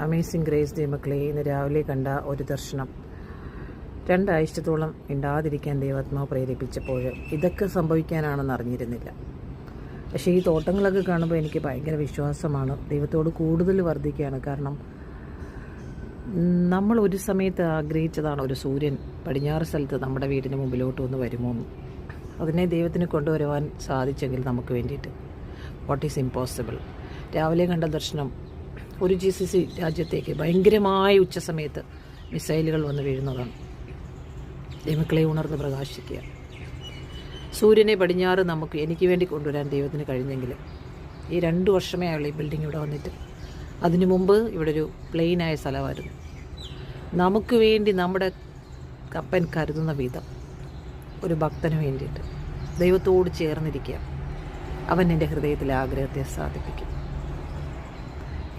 Amazing grace ദൈവമക്കളെ, ഇന്ന് രാവിലെ കണ്ട ഒരു ദർശനം 2 ആഴ്ചത്തോളം മിണ്ടാതിരിക്കാൻ ദൈവാത്മാവ് പ്രേരിപ്പിച്ചപ്പോൾ ഇതൊക്കെ സംഭവിക്കാനാണെന്ന് അറിഞ്ഞിരുന്നില്ല. പക്ഷേ ഈ തോട്ടങ്ങളൊക്കെ കാണുമ്പോൾ എനിക്ക് ഭയങ്കര വിശ്വാസമാണ്, ദൈവത്തോട് കൂടുതൽ വർദ്ധിക്കുകയാണ്. കാരണം നമ്മൾ ഒരു സമയത്ത് ആഗ്രഹിച്ചതാണ് ഒരു സൂര്യൻ പടിഞ്ഞാറ് സ്ഥലത്ത് നമ്മുടെ വീടിന് മുമ്പിലോട്ട് ഒന്ന് വരുമോ എന്ന്. അതിനെ ദൈവത്തിന് കൊണ്ടുവരുവാൻ സാധിച്ചെങ്കിൽ നമുക്ക് വേണ്ടിയിട്ട് വാട്ട് ഈസ് ഇമ്പോസിബിൾ. രാവിലെ കണ്ട ദർശനം ഒരു GCC രാജ്യത്തേക്ക് ഭയങ്കരമായ ഉച്ചസമയത്ത് മിസൈലുകൾ വന്ന് വീഴുന്നതാണ്. ദൈവമക്കളെ ഉണർന്ന് പ്രകാശിക്കുക. സൂര്യനെ പടിഞ്ഞാറ് എനിക്ക് വേണ്ടി കൊണ്ടുവരാൻ ദൈവത്തിന് കഴിഞ്ഞെങ്കിൽ ഈ 2 വർഷമേ ആയുള്ളൂ ഈ ബിൽഡിംഗ് ഇവിടെ വന്നിട്ട്. അതിനു മുമ്പ് ഇവിടെ ഒരു പ്ലെയിനായ സ്ഥലമായിരുന്നു. നമുക്ക് വേണ്ടി നമ്മുടെ കപ്പൻ കരുതുന്ന വിധം ഒരു ഭക്തന് വേണ്ടിയിട്ട് ദൈവത്തോട് ചേർന്നിരിക്കുക. അവൻ എൻ്റെ ഹൃദയത്തിലെ ആഗ്രഹത്തെ സാധിപ്പിക്കും.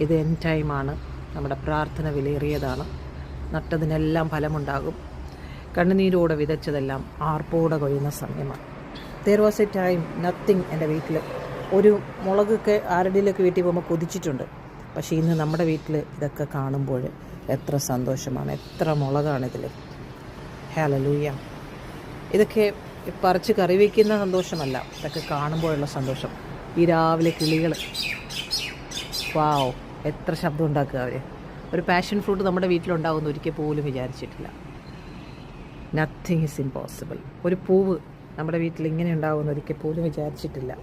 ഇത് എൻഡ് ടൈമാണ്. നമ്മുടെ പ്രാർത്ഥന വിലയേറിയതാണ്. നട്ടതിനെല്ലാം ഫലമുണ്ടാകും. കണ്ണുനീരോടെ വിതച്ചതെല്ലാം ആർപ്പോടെ കൊയ്യുന്ന സമയമാണ്. There was a time nothing. എൻ്റെ വീട്ടിൽ ഒരു മുളകൊക്കെ ആരുടെയിലൊക്കെ വീട്ടിൽ പോകുമ്പോൾ കൊതിച്ചിട്ടുണ്ട്. പക്ഷേ ഇന്ന് നമ്മുടെ വീട്ടിൽ ഇതൊക്കെ കാണുമ്പോൾ എത്ര സന്തോഷമാണ്, എത്ര മുളകാണിതിൽ. ഹല്ലേലൂയ. ഇതൊക്കെ പറിച്ച് കറി വയ്ക്കുന്ന സന്തോഷമല്ല, ഇതൊക്കെ കാണുമ്പോഴുള്ള സന്തോഷം. ഈ രാവിലെ കിളികൾ, വാവ്, എത്ര ശബ്ദം ഉണ്ടാക്കുക അവർ. ഒരു പാഷൻ ഫ്രൂട്ട് നമ്മുടെ വീട്ടിലുണ്ടാകുമെന്ന് ഒരിക്കൽ പോലും വിചാരിച്ചിട്ടില്ല. Nothing is impossible. ഒരു പൂവ് നമ്മുടെ വീട്ടിൽ ഇങ്ങനെ ഉണ്ടാകുമെന്ന് ഒരിക്കൽ പോലും വിചാരിച്ചിട്ടില്ല.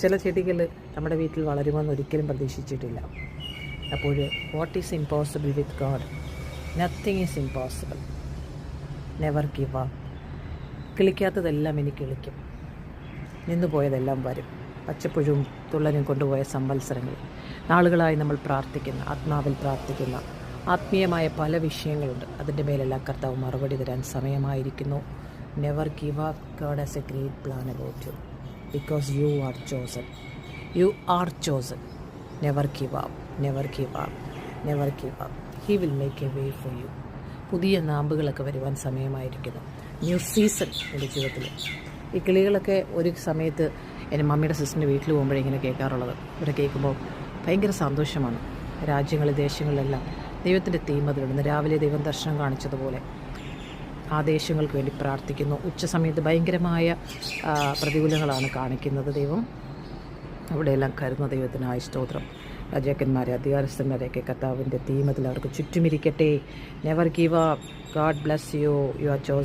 ചില ചെടികൾ നമ്മുടെ വീട്ടിൽ വളരുമെന്ന് ഒരിക്കലും പ്രതീക്ഷിച്ചിട്ടില്ല. അപ്പോൾ what is impossible with God? Nothing is impossible. Never give up. കിളിക്കാത്തതെല്ലാം ഇനി കിളിക്കും. നിന്നുപോയതെല്ലാം വരും. പച്ചപ്പുഴവും തുള്ളനും കൊണ്ടുപോയ സംവത്സരങ്ങൾ. നാളുകളായി നമ്മൾ പ്രാർത്ഥിക്കുന്ന, ആത്മാവിൽ പ്രാർത്ഥിക്കുന്ന ആത്മീയമായ പല വിഷയങ്ങളുണ്ട്. അതിൻ്റെ മേലെല്ലാം കർത്താവ് മറുപടി തരാൻ സമയമായിരിക്കുന്നു. Never give up. God has a great plan about you because you are chosen. You are chosen. Never give up. Never give up. Never give up. He will make a way for you. പുതിയ നാമ്പുകളൊക്കെ വരുവാൻ സമയമായിരിക്കുന്നു. New season എൻ്റെ ജീവിതത്തിൽ. ഈ കിളികളൊക്കെ ഒരു സമയത്ത് എൻ്റെ മമ്മിയുടെ സിസ്റ്ററിൻ്റെ വീട്ടിൽ പോകുമ്പോഴേ ഇങ്ങനെ കേൾക്കാറുള്ളത്. ഇവിടെ കേൾക്കുമ്പോൾ ഭയങ്കര സന്തോഷമാണ്. രാജ്യങ്ങളിൽ ദേശങ്ങളിലെല്ലാം ദൈവത്തിൻ്റെ തീം അതിലിടുന്നു. രാവിലെ ദൈവം ദർശനം കാണിച്ചതുപോലെ ആ ദേശങ്ങൾക്ക് വേണ്ടി പ്രാർത്ഥിക്കുന്നു. ഉച്ച സമയത്ത് ഭയങ്കരമായ പ്രതികൂലങ്ങളാണ് കാണിക്കുന്നത്. ദൈവം അവിടെയെല്ലാം കരുതുന്ന ദൈവത്തിനായ സ്തോത്രം. രാജാക്കന്മാരെ, അധികാരസ്ഥന്മാരെയൊക്കെ കർത്താവിൻ്റെ തീമത്തിൽ അവർക്ക് ചുറ്റുമിരിക്കട്ടെ. Never give up. God bless you. You are chosen.